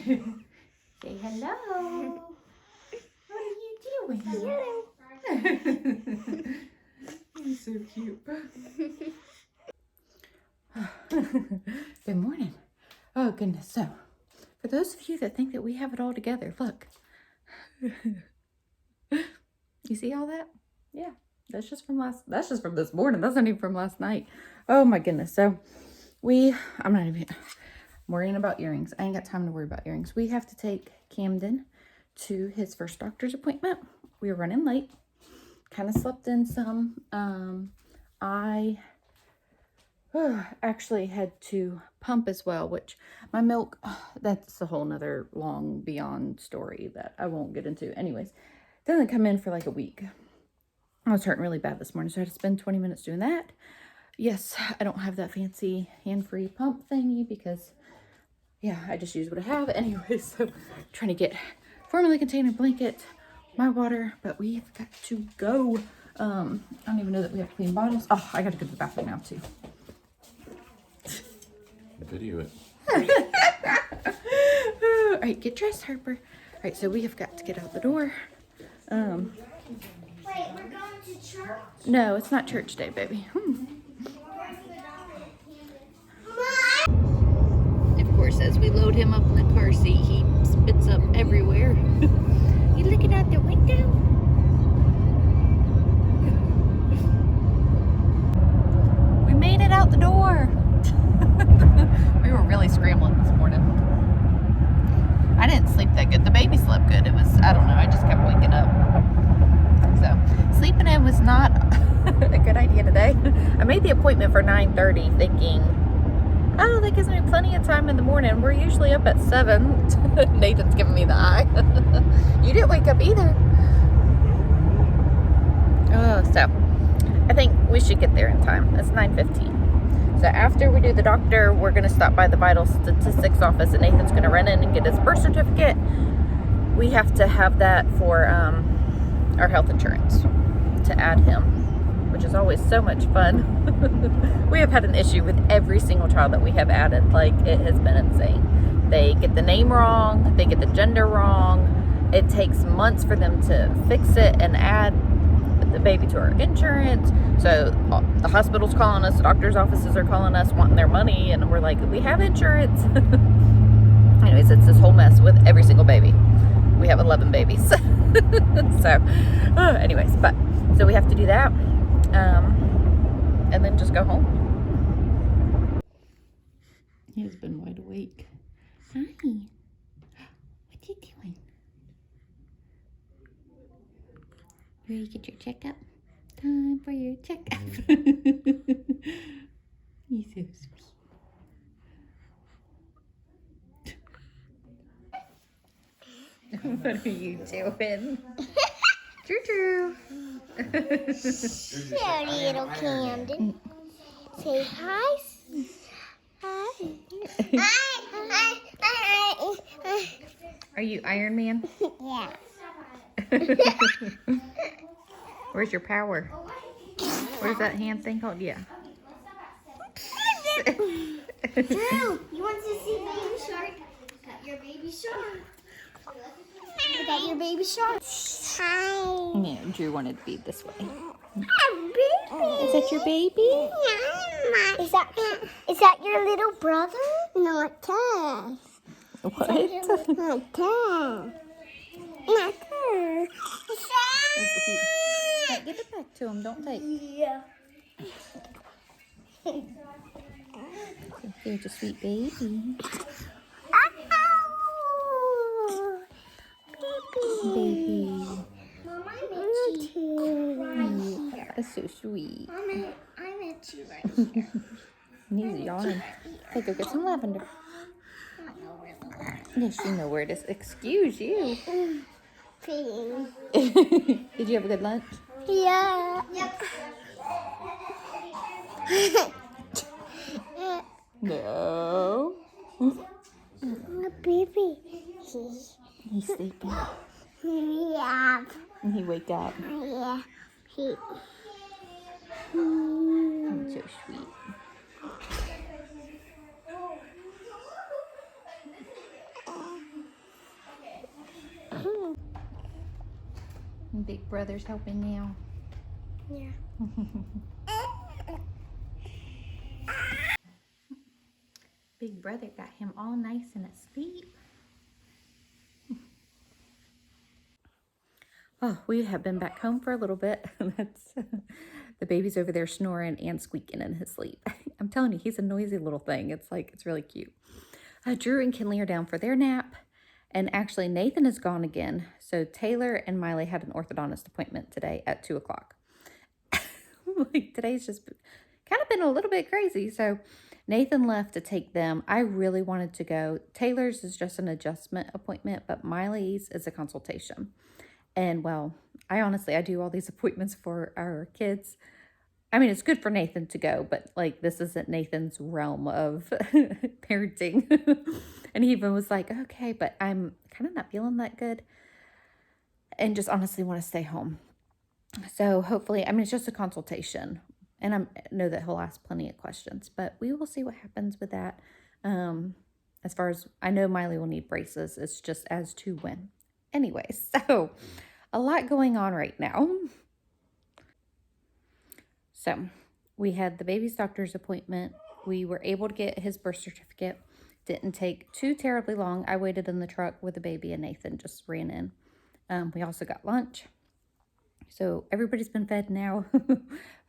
Say hello. What are you doing? Hello. You're so cute. Good morning. Oh, goodness. So, for those of you that think that we have it all together, look. You see all that? Yeah. That's just from this morning. That's not even from last night. Oh, my goodness. So, I'm not even worrying about earrings. I ain't got time to worry about earrings. We have to take Camden to his first doctor's appointment. We were running late. Kind of slept in some. I actually had to pump as well, which my milk, that's a whole nother long beyond story that I won't get into. Anyways, it doesn't come in for like a week. I was hurting really bad this morning, so I had to spend 20 minutes doing that. Yes, I don't have that fancy hand-free pump thingy because, yeah, I just use what I have. Anyway, so trying to get formula container, blanket, my water, but we've got to go. I don't even know that we have clean bottles. Oh, I got to go to the bathroom now, too. Video it. All right, get dressed, Harper. All right, so we have got to get out the door. Wait, we're going to church? No, it's not church day, baby. Of course, as we load him up in the car seat, he spits up everywhere. You looking out the window? We made it out the door. We were really scrambling this morning. I didn't sleep that good. The baby slept good. It was, I don't know, I just kept waking up. So, sleeping in was not a good idea today. I made the appointment for 9:30 thinking, oh, that gives me plenty of time in the morning. We're usually up at 7. Nathan's giving me the eye. You didn't wake up either. So, I think we should get there in time. It's 9:15. So after we do the doctor, we're going to stop by the vital statistics office and Nathan's going to run in and get his birth certificate. We have to have that for our health insurance to add him, which is always so much fun. We have had an issue with every single child that we have added. Like, it has been insane. They get the name wrong. They get the gender wrong. It takes months for them to fix it and add the baby to our insurance. So the hospital's calling us, the doctor's offices are calling us, wanting their money, and we're like, we have insurance. Anyways, it's this whole mess with every single baby. We have 11 babies. So anyways, so we have to do that, and then just go home. He's been wide awake. Hi, what you doing? Ready to get your checkup? Time for your checkup. He's so sweet. What are you doing? Choo-choo. There, little Camden. Say hi. Hi. Are you Iron Man? Yeah. Where's your power? Where's that hand thing called? Yeah. Drew, you want to see Baby Shark? Got your Baby Shark. I got your Baby Shark. Hi. Yeah, Drew wanted to be this way. Baby. Is that your baby? Is that your little brother? Not Tess. What? Not Tess. Not her. Give it back to him. Don't take. Yeah. You're just a sweet baby. Baby. Mama, I met you right here. That's so sweet. Mama, I met you right here. He's yawning. Hey, go get some lavender. I know where the line Yes, you know where it is. Excuse you. is. Did you have a good lunch? Yeah. Yep. No. Baby. He's sleeping. Yeah. And he wake up. Yeah. He's so sweet. Big brother's helping now. Yeah. Big brother got him all nice and asleep. Oh, we have been back home for a little bit. That's the baby's over there snoring and squeaking in his sleep. I'm telling you, he's a noisy little thing. It's really cute. Drew and Kinley are down for their nap. And actually, Nathan is gone again. So Taylor and Miley had an orthodontist appointment today at 2 o'clock. Like, today's just kind of been a little bit crazy. So Nathan left to take them. I really wanted to go. Taylor's is just an adjustment appointment, but Miley's is a consultation. And well, I do all these appointments for our kids. I mean, it's good for Nathan to go, but like, this isn't Nathan's realm of parenting. And he even was like, okay, but I'm kind of not feeling that good and just honestly want to stay home. So hopefully, I mean, it's just a consultation, and I know that he'll ask plenty of questions, but we will see what happens with that. As far as I know, Miley will need braces. It's just as to when. Anyway, so a lot going on right now. So we had the baby's doctor's appointment. We were able to get his birth certificate. Didn't take too terribly long. I waited in the truck with the baby and Nathan just ran in. We also got lunch. So everybody's been fed now.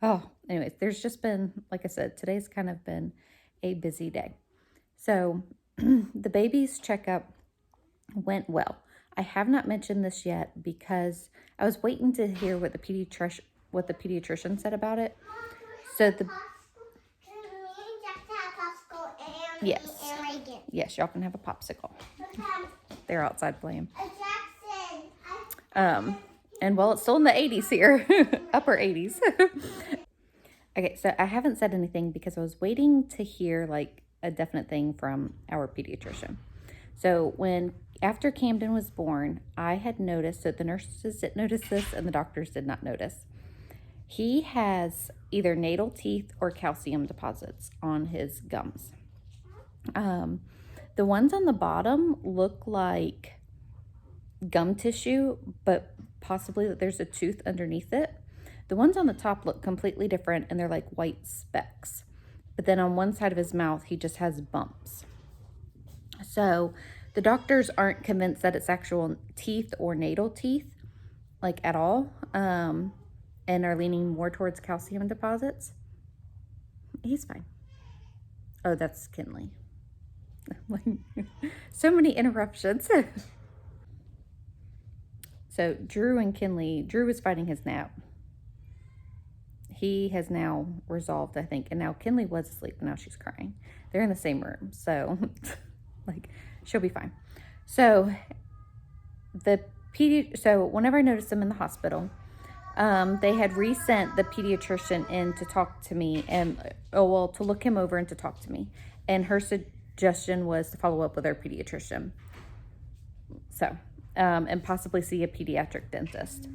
Oh, anyways, there's just been, like I said, today's kind of been a busy day. So the baby's checkup went well. I have not mentioned this yet because I was waiting to hear what the pediatrician said about it. So the yes, y'all can have a popsicle. They're outside playing. And well, it's still in the 80s here, upper 80s. Okay, so I haven't said anything because I was waiting to hear like a definite thing from our pediatrician. So after Camden was born, I had noticed, so the nurses didn't notice this and the doctors did not notice. He has either natal teeth or calcium deposits on his gums. The ones on the bottom look like gum tissue, but possibly that there's a tooth underneath it. The ones on the top look completely different and they're like white specks. But then on one side of his mouth, he just has bumps. So the doctors aren't convinced that it's actual teeth or natal teeth, like at all, and are leaning more towards calcium deposits. He's fine. Oh, that's Kinley. So many interruptions. So Drew and Kinley, Drew was fighting his nap. He has now resolved, I think, and now Kinley was asleep and now she's crying. They're in the same room, so like she'll be fine. So so whenever I noticed them in the hospital, they had resent the pediatrician in to talk to me and to look him over and to talk to me. And her suggestion was to follow up with our pediatrician. So, and possibly see a pediatric dentist.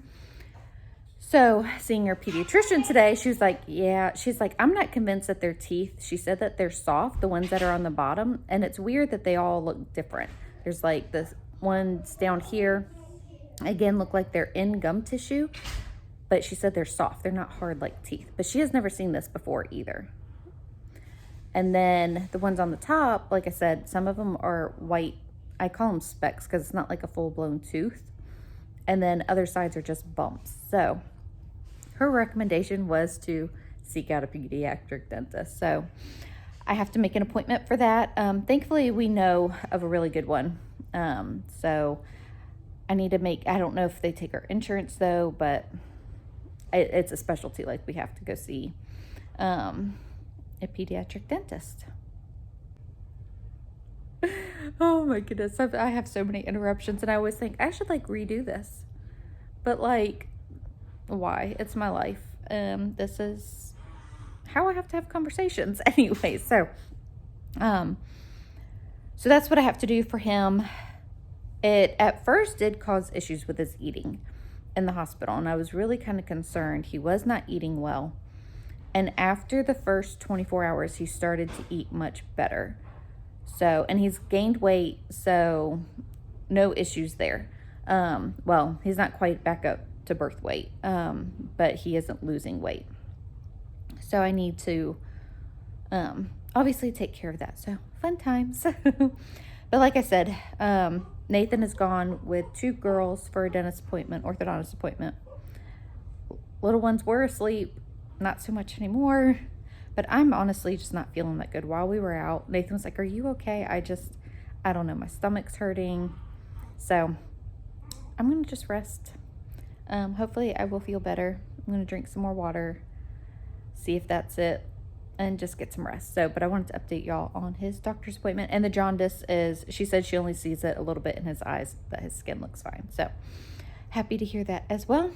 So seeing her pediatrician today, she was like, I'm not convinced that they're teeth. She said that they're soft, the ones that are on the bottom. And it's weird that they all look different. There's like the ones down here, again, look like they're in gum tissue. But she said they're soft. They're not hard like teeth. But she has never seen this before either. And then the ones on the top, like I said, some of them are white. I call them specks because it's not like a full-blown tooth. And then other sides are just bumps. So her recommendation was to seek out a pediatric dentist. So I have to make an appointment for that. Thankfully, we know of a really good one. So I need to I don't know if they take our insurance though, but it's a specialty. Like we have to go see a pediatric dentist. Oh my goodness. I have so many interruptions and I always think I should like redo this. But like, why? It's my life. This is how I have to have conversations anyway. So that's what I have to do for him. It at first did cause issues with his eating in the hospital. And I was really kind of concerned. He was not eating well. And after the first 24 hours, he started to eat much better. So, and he's gained weight, so no issues there. Well, he's not quite back up to birth weight, but he isn't losing weight. So I need to obviously take care of that. So fun times. But like I said, Nathan has gone with 2 girls for a dentist appointment, orthodontist appointment. Little ones were asleep, not so much anymore, but I'm honestly just not feeling that good. While we were out, Nathan was like, "Are you okay?" I don't know, my stomach's hurting. So I'm gonna just rest. Hopefully I will feel better. I'm gonna drink some more water, see if that's it, and just get some rest. So, but I wanted to update y'all on his doctor's appointment. And the jaundice is, she said she only sees it a little bit in his eyes, but his skin looks fine. So happy to hear that as well.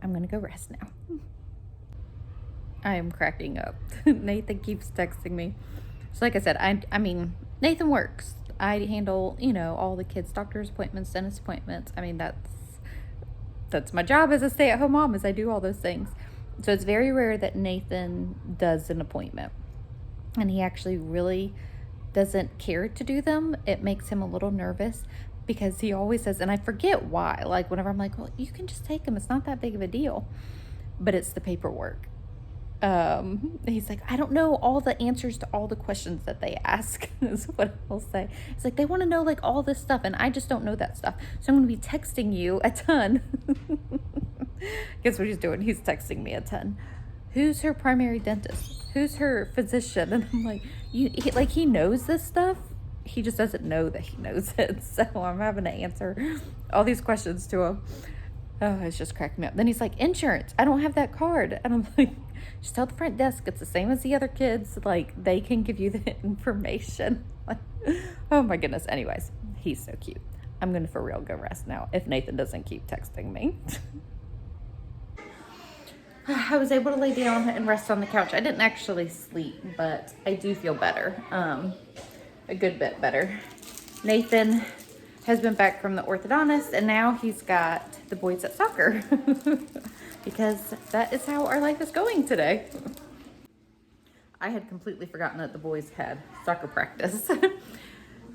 I'm gonna go rest now. I am cracking up. Nathan keeps texting me. So like I said, I mean, Nathan works. I handle, you know, all the kids' doctor's appointments, dentist appointments. I mean, that's my job as a stay-at-home mom, is I do all those things. So it's very rare that Nathan does an appointment. And he actually really doesn't care to do them. It makes him a little nervous because he always says, and I forget why, like whenever I'm like, well, you can just take them. It's not that big of a deal. But it's the paperwork. He's like, I don't know all the answers to all the questions that they ask, is what he'll say. It's like, they want to know like all this stuff and I just don't know that stuff. So I'm going to be texting you a ton. Guess what he's doing? He's texting me a ton. Who's her primary dentist? Who's her physician? And I'm like, he knows this stuff. He just doesn't know that he knows it. So I'm having to answer all these questions to him. Oh, it's just cracking me up. Then he's like, insurance. I don't have that card. And I'm like, just tell the front desk it's the same as the other kids. Like, they can give you the information. Like, oh my goodness. Anyways, he's so cute. I'm going to for real go rest now if Nathan doesn't keep texting me. I was able to lay down and rest on the couch. I didn't actually sleep, but I do feel better. A good bit better. Nathan has been back from the orthodontist, and now he's got the boys at soccer because that is how our life is going today. I had completely forgotten that the boys had soccer practice.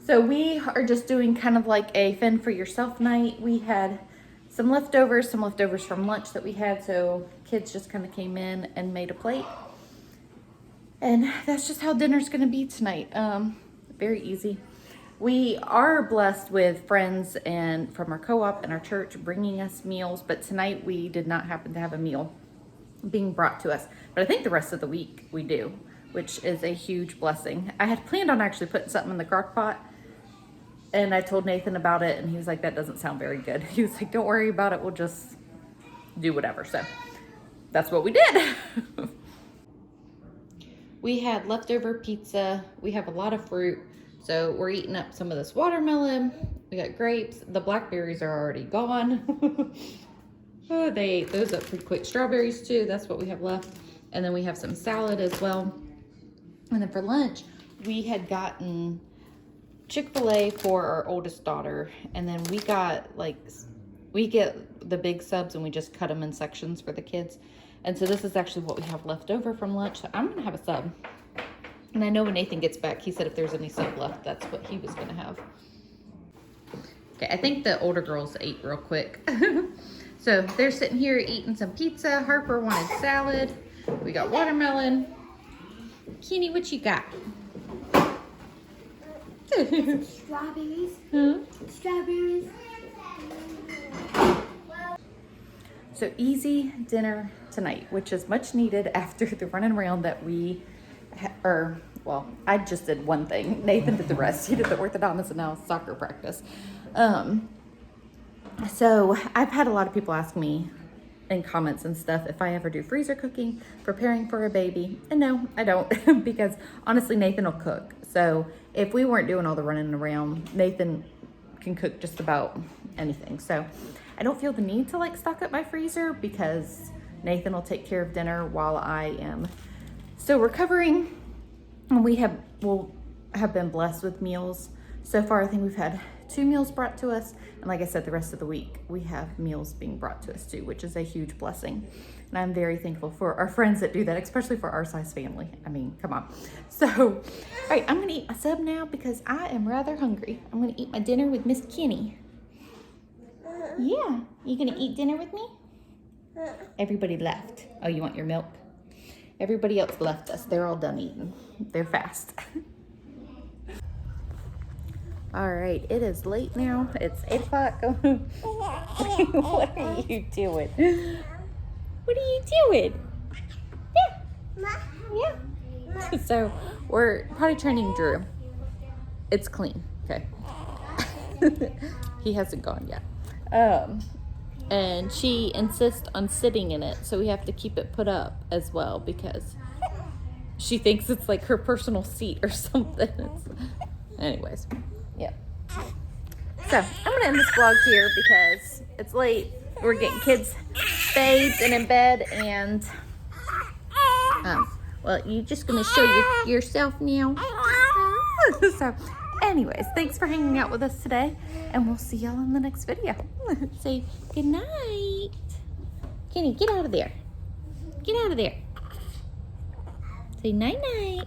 So we are just doing kind of like a fend for yourself night. We had some leftovers from lunch that we had, so kids just kind of came in and made a plate. And that's just how dinner's gonna be tonight. Very easy. We are blessed with friends and from our co-op and our church bringing us meals, but tonight we did not happen to have a meal being brought to us. But I think the rest of the week we do, which is a huge blessing. I had planned on actually putting something in the crock pot, and I told Nathan about it, and he was like, that doesn't sound very good. He was like, don't worry about it, we'll just do whatever. So that's what we did. We had leftover pizza. We have a lot of fruit. So we're eating up some of this watermelon. We got grapes. The blackberries are already gone. Oh, they ate those up pretty quick. Strawberries too, that's what we have left. And then we have some salad as well. And then for lunch, we had gotten Chick-fil-A for our oldest daughter. And then we got we get the big subs and we just cut them in sections for the kids. And so this is actually what we have left over from lunch. So I'm gonna have a sub. And I know when Nathan gets back, he said if there's any sub left, that's what he was gonna have. Okay, I think the older girls ate real quick. So they're sitting here eating some pizza. Harper wanted salad. We got watermelon. Kenny, what you got? Strawberries. Huh? Strawberries. So easy dinner tonight, which is much needed after the running around that we well, I just did one thing. Nathan did the rest. He did the orthodontist and now soccer practice. So I've had a lot of people ask me in comments and stuff if I ever do freezer cooking, preparing for a baby. And no, I don't, because honestly, Nathan will cook. So if we weren't doing all the running around, Nathan can cook just about anything. So I don't feel the need to like stock up my freezer because Nathan will take care of dinner while I am still recovering. And we'll have been blessed with meals. So far, I think we've had 2 meals brought to us. And like I said, the rest of the week, we have meals being brought to us too, which is a huge blessing. And I'm very thankful for our friends that do that, especially for our size family. I mean, come on. So, all right, I'm gonna eat my sub now because I am rather hungry. I'm gonna eat my dinner with Miss Kenny. Yeah. You gonna eat dinner with me? Everybody left. Oh, you want your milk? Everybody else left us. They're all done eating. They're fast. All right, it is late now. It's 8 o'clock. What are you doing? What are you doing? Yeah. Yeah. So we're potty training Drew. It's clean. Okay. He hasn't gone yet. And she insists on sitting in it, so we have to keep it put up as well because she thinks it's like her personal seat or something. Anyways, yeah. So I'm gonna end this vlog here because it's late. We're getting kids bathed and in bed, and well, you just gonna show yourself now. So anyways, thanks for hanging out with us today, and we'll see y'all in the next video. Say good night. Kenny, get out of there. Get out of there. Say night night.